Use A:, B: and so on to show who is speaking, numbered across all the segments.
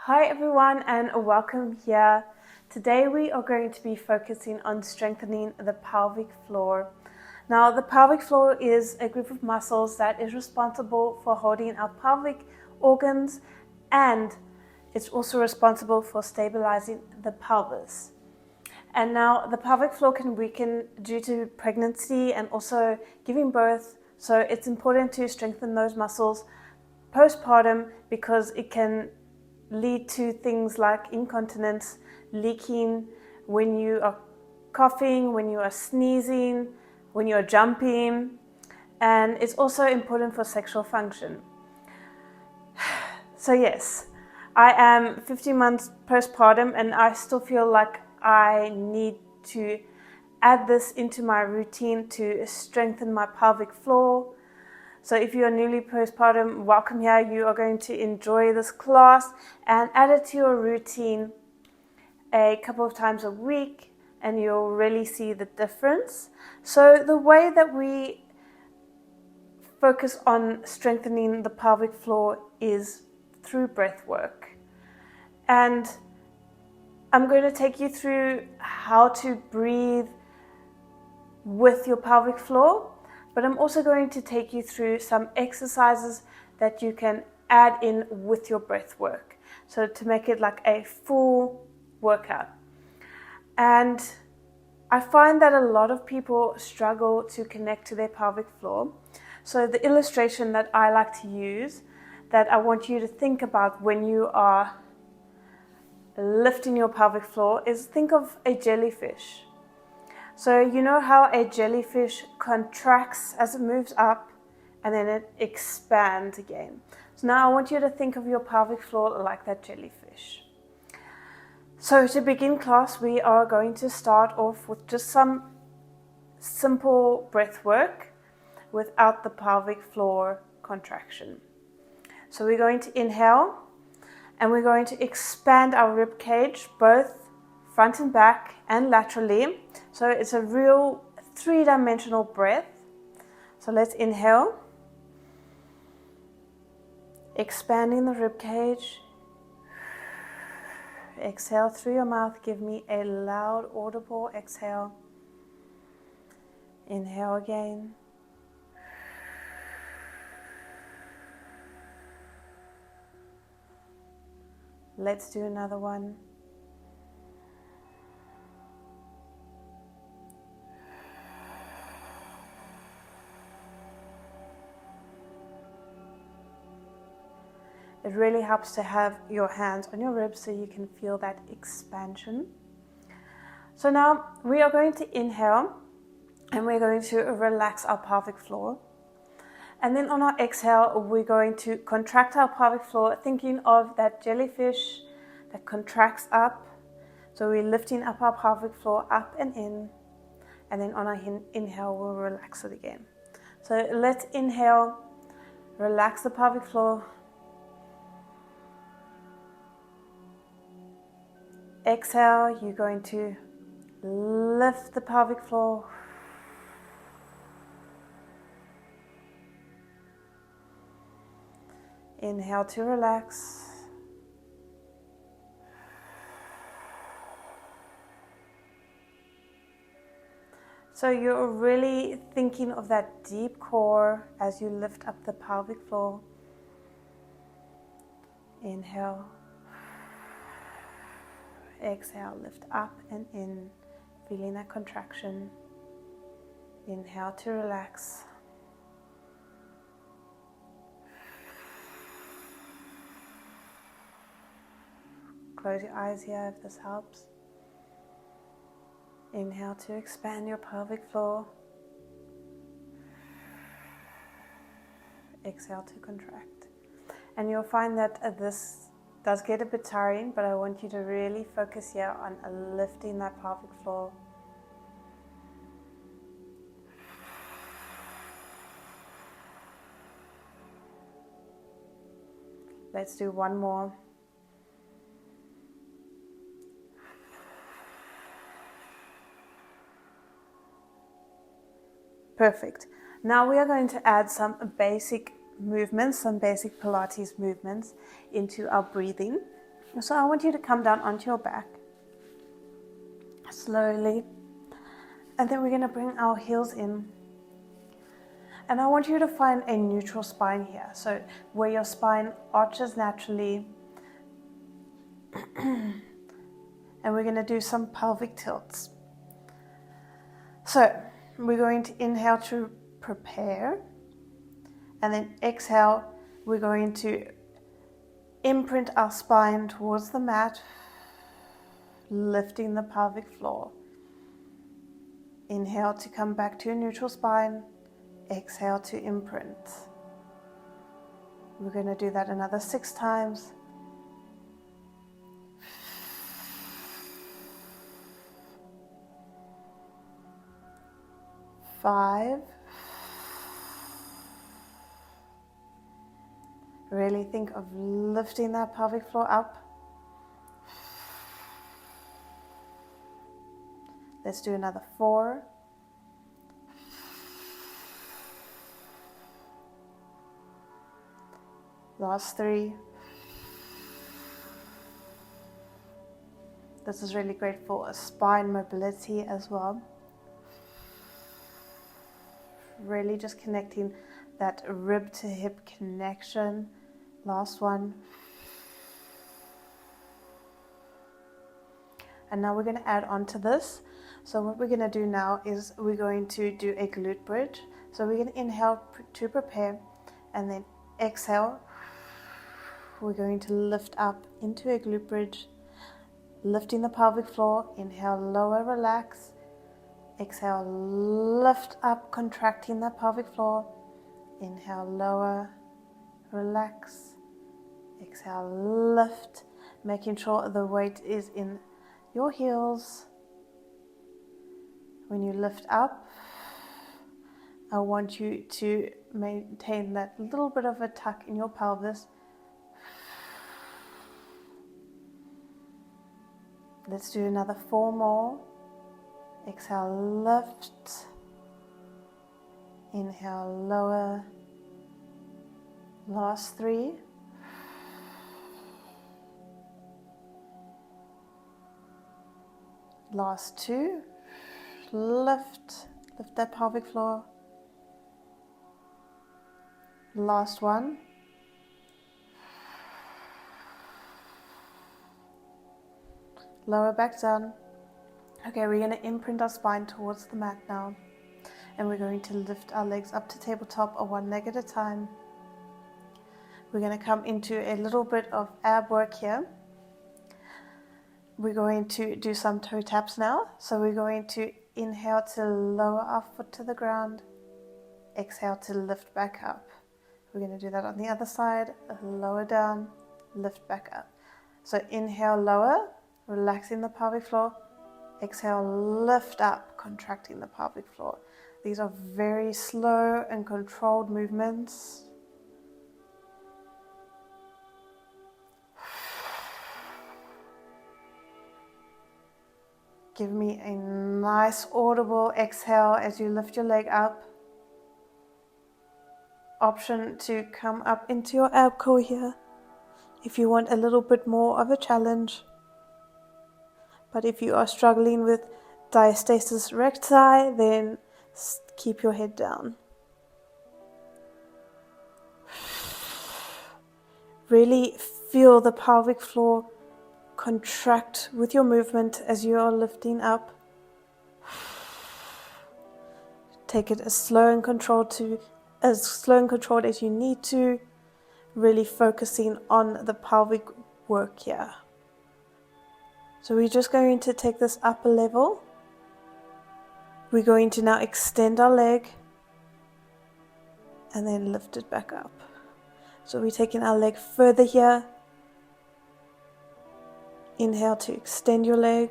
A: Hi everyone and welcome here. Today we are going to be focusing on strengthening the pelvic floor. Now the pelvic floor is a group of muscles that is responsible for holding our pelvic organs, and it's also responsible for stabilizing the pelvis. And now the pelvic floor can weaken due to pregnancy and also giving birth, so it's important to strengthen those muscles postpartum because it can lead to things like incontinence, leaking when you are coughing, when you are sneezing, when you are jumping, and it's also important for sexual function. So yes, I am 15 months postpartum and I still feel like I need to add this into my routine to strengthen my pelvic floor. So if you are newly postpartum, welcome here. You are going to enjoy this class and add it to your routine a couple of times a week and you'll really see the difference. So the way that we focus on strengthening the pelvic floor is through breath work. And I'm going to take you through how to breathe with your pelvic floor. But I'm also going to take you through some exercises that you can add in with your breath work. So to make it like a full workout. And I find that a lot of people struggle to connect to their pelvic floor. So the illustration that I like to use, that I want you to think about when you are lifting your pelvic floor, is think of a jellyfish. So you know how a jellyfish contracts as it moves up and then it expands again. So now I want you to think of your pelvic floor like that jellyfish. So to begin class, we are going to start off with just some simple breath work without the pelvic floor contraction. So we're going to inhale and we're going to expand our rib cage, both front and back and laterally. So it's a real three-dimensional breath. So let's inhale, expanding the rib cage. Exhale through your mouth. Give me a loud, audible exhale. Inhale again. Let's do another one. It really helps to have your hands on your ribs so you can feel that expansion. So now we are going to inhale and we're going to relax our pelvic floor. And then on our exhale, we're going to contract our pelvic floor, thinking of that jellyfish that contracts up. So we're lifting up our pelvic floor up and in. And then on our inhale, we'll relax it again. So let's inhale, relax the pelvic floor. Exhale, you're going to lift the pelvic floor. Inhale to relax. So you're really thinking of that deep core as you lift up the pelvic floor. Inhale. Exhale, lift up and in, feeling that contraction. Inhale to relax. Close your eyes here if this helps. Inhale to expand your pelvic floor. Exhale to contract. And you'll find that this does get a bit tiring, but I want you to really focus here on lifting that pelvic floor. Let's do one more. Perfect. Now we are going to add some basic movements, some basic Pilates movements into our breathing. So I want you to come down onto your back slowly, and then we're going to bring our heels in. And I want you to find a neutral spine here, so where your spine arches naturally. And we're going to do some pelvic tilts. So we're going to inhale to prepare, and then exhale, we're going to imprint our spine towards the mat, lifting the pelvic floor. Inhale to come back to a neutral spine, exhale to imprint. We're going to do that another 6 times. 5. Really think of lifting that pelvic floor up. Let's do another 4. Last 3. This is really great for spine mobility as well. Really just connecting that rib to hip connection. Last one. And now we're going to add on to this. So what we're going to do now is we're going to do a glute bridge. So we're going to inhale to prepare, and then exhale. We're going to lift up into a glute bridge, lifting the pelvic floor. Inhale, lower, relax. Exhale, lift up, contracting the pelvic floor. Inhale, lower, relax. Exhale, lift, making sure the weight is in your heels. When you lift up, I want you to maintain that little bit of a tuck in your pelvis. Let's do another 4 more. Exhale, lift. Inhale, lower. Last 3. Last 2. Lift that pelvic floor. Last 1. Lower back down. Okay, we're going to imprint our spine towards the mat now, and we're going to lift our legs up to tabletop, or 1 leg at a time. We're going to come into a little bit of ab work here. We're going to do some toe taps now. So we're going to inhale to lower our foot to the ground, exhale to lift back up. We're going to do that on the other side. Lower down, lift back up. So inhale, lower, relaxing the pelvic floor. Exhale, lift up, contracting the pelvic floor. These are very slow and controlled movements. Give me a nice audible exhale as you lift your leg up. Option to come up into your ab core here if you want a little bit more of a challenge. But if you are struggling with diastasis recti, then keep your head down. Really feel the pelvic floor contract with your movement as you are lifting up. Take it as slow and controlled as you need to, really focusing on the pelvic work here. So we're just going to take this up a level. We're going to now extend our leg and then lift it back up. So we're taking our leg further here. Inhale to extend your leg,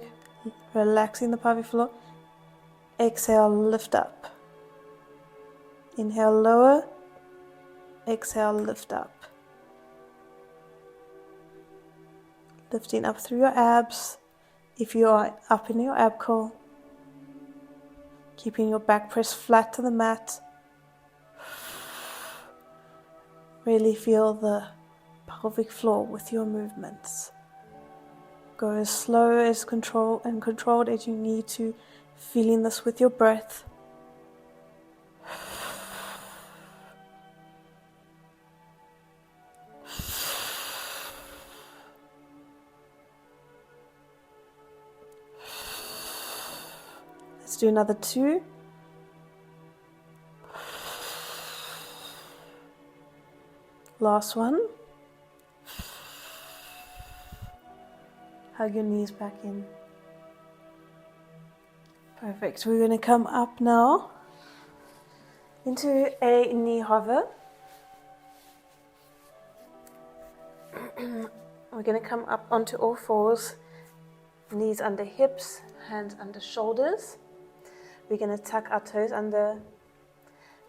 A: relaxing the pelvic floor. Exhale, lift up. Inhale, lower. Exhale, lift up. Lifting up through your abs if you are up in your ab core. Keeping your back pressed flat to the mat. Really feel the pelvic floor with your movements. Go as slow as controlled as you need to, feeling this with your breath. Let's do another 2. Last one. Hug your knees back in. Perfect. We're going to come up now into a knee hover. We're going to come up onto all fours, knees under hips, hands under shoulders. We're going to tuck our toes under,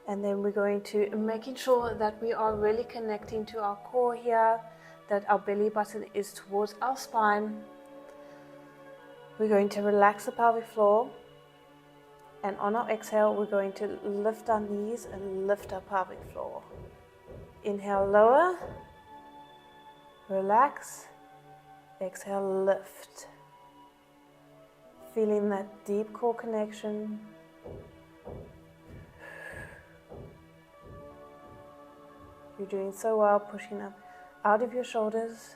A: and then we're going to making sure that we are really connecting to our core here, that our belly button is towards our spine. We're going to relax the pelvic floor, and on our exhale we're going to lift our knees and lift our pelvic floor. Inhale, lower, relax, exhale, lift. Feeling that deep core connection. You're doing so well, pushing up out of your shoulders.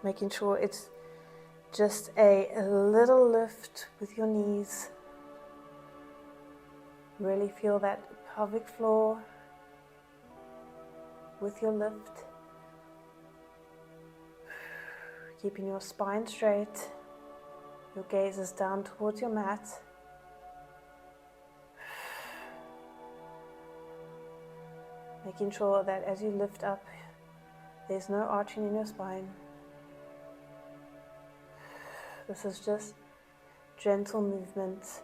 A: Making sure it's just a little lift with your knees. Really feel that pelvic floor with your lift. Keeping your spine straight. Your gaze is down towards your mat. Making sure that as you lift up, there's no arching in your spine. This is just gentle movements.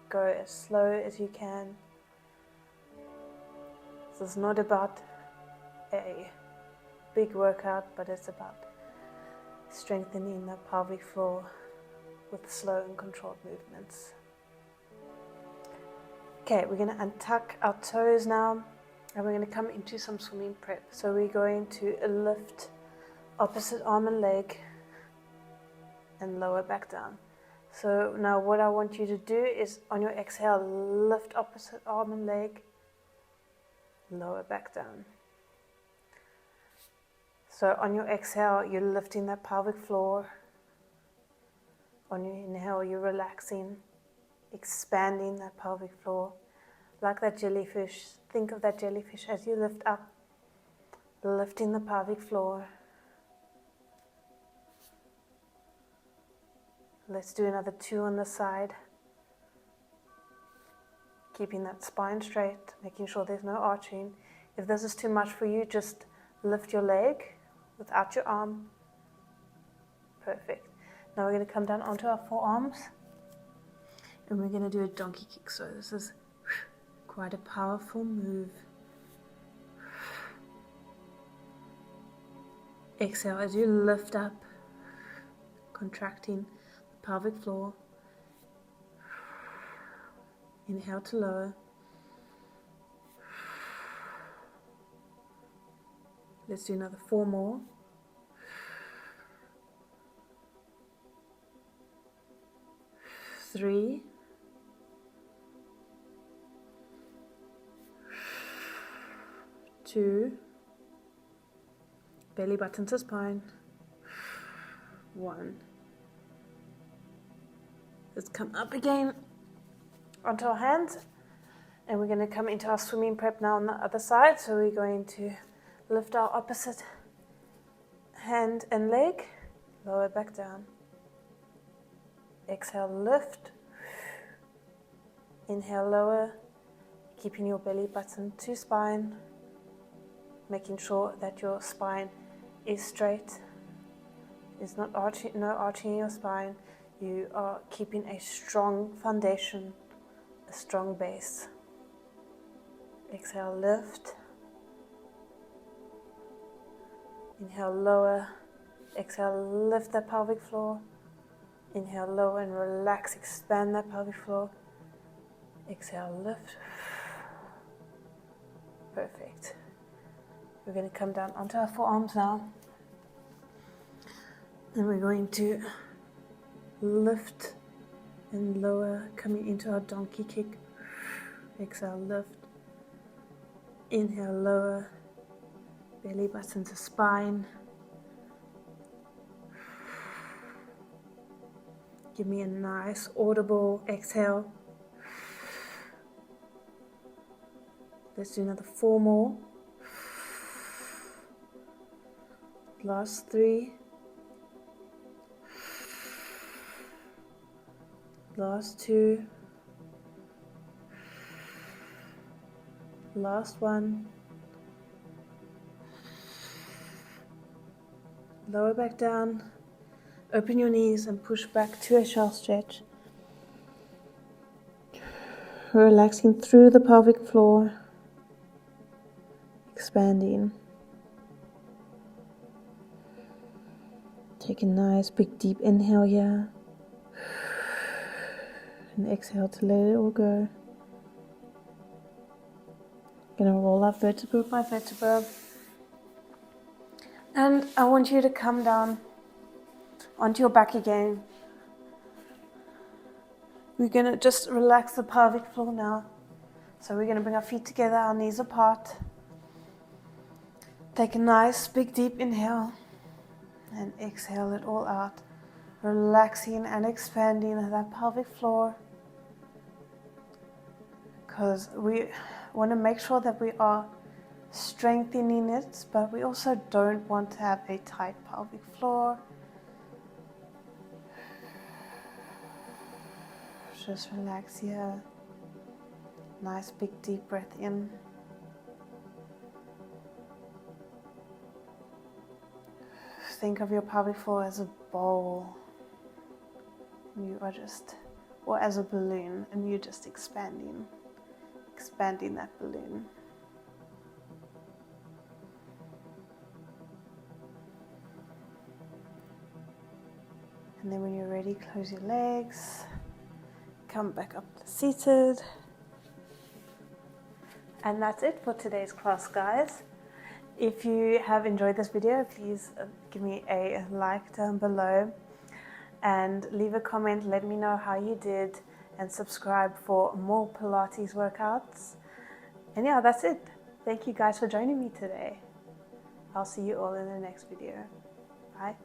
A: Go as slow as you can. This is not about a big workout, but it's about strengthening the pelvic floor with slow and controlled movements. Okay, we're going to untuck our toes now, and we're going to come into some swimming prep. So we're going to lift opposite arm and leg and lower back down. So now what I want you to do is on your exhale, lift opposite arm and leg, lower back down. So on your exhale, you're lifting that pelvic floor. On your inhale, you're relaxing, expanding that pelvic floor. Like that jellyfish, think of that jellyfish as you lift up, lifting the pelvic floor. Let's do another 2 on the side. Keeping that spine straight, making sure there's no arching. If this is too much for you, just lift your leg without your arm. Perfect. Now we're going to come down onto our forearms, and we're going to do a donkey kick. So this is quite a powerful move. Exhale as you lift up, contracting the pelvic floor. Inhale to lower. Let's do another 4 more. 3. 2. Belly button to spine. 1. Let's come up again onto our hands, and we're going to come into our swimming prep now on the other side. So we're going to lift our opposite hand and leg, lower back down. Exhale, lift. Inhale, lower, keeping your belly button to spine, making sure that your spine is straight. There's not arching, no arching in your spine. You are keeping a strong foundation, a strong base. Exhale, lift. Inhale, lower. Exhale, lift the pelvic floor. Inhale, lower and relax, expand that pelvic floor. Exhale, lift. Perfect. We're going to come down onto our forearms now. And we're going to lift and lower, coming into our donkey kick. Exhale, lift. Inhale, lower. Belly button to spine. Give me a nice audible exhale. Let's do another 4 more. Last 3. Last 2. Last 1. Lower back down. Open your knees and push back to a shell stretch. Relaxing through the pelvic floor. Expanding. Take a nice big deep inhale here. And exhale to let it all go. Gonna roll up vertebra by vertebra. And I want you to come down onto your back again. We're gonna just relax the pelvic floor now. So we're gonna bring our feet together, our knees apart. Take a nice big deep inhale and exhale it all out. Relaxing and expanding that pelvic floor. Because we want to make sure that we are strengthening it, but we also don't want to have a tight pelvic floor. Just relax here. Nice big deep breath in. Think of your pelvic floor as a bowl. You are just, or as a balloon, and you're just expanding that balloon. And then when you're ready, close your legs. Come back up to seated. And that's it for today's class, guys. If you have enjoyed this video, please give me a like down below and leave a comment. Let me know how you did and subscribe for more Pilates workouts. And yeah, that's it. Thank you guys for joining me today. I'll see you all in the next video. Bye.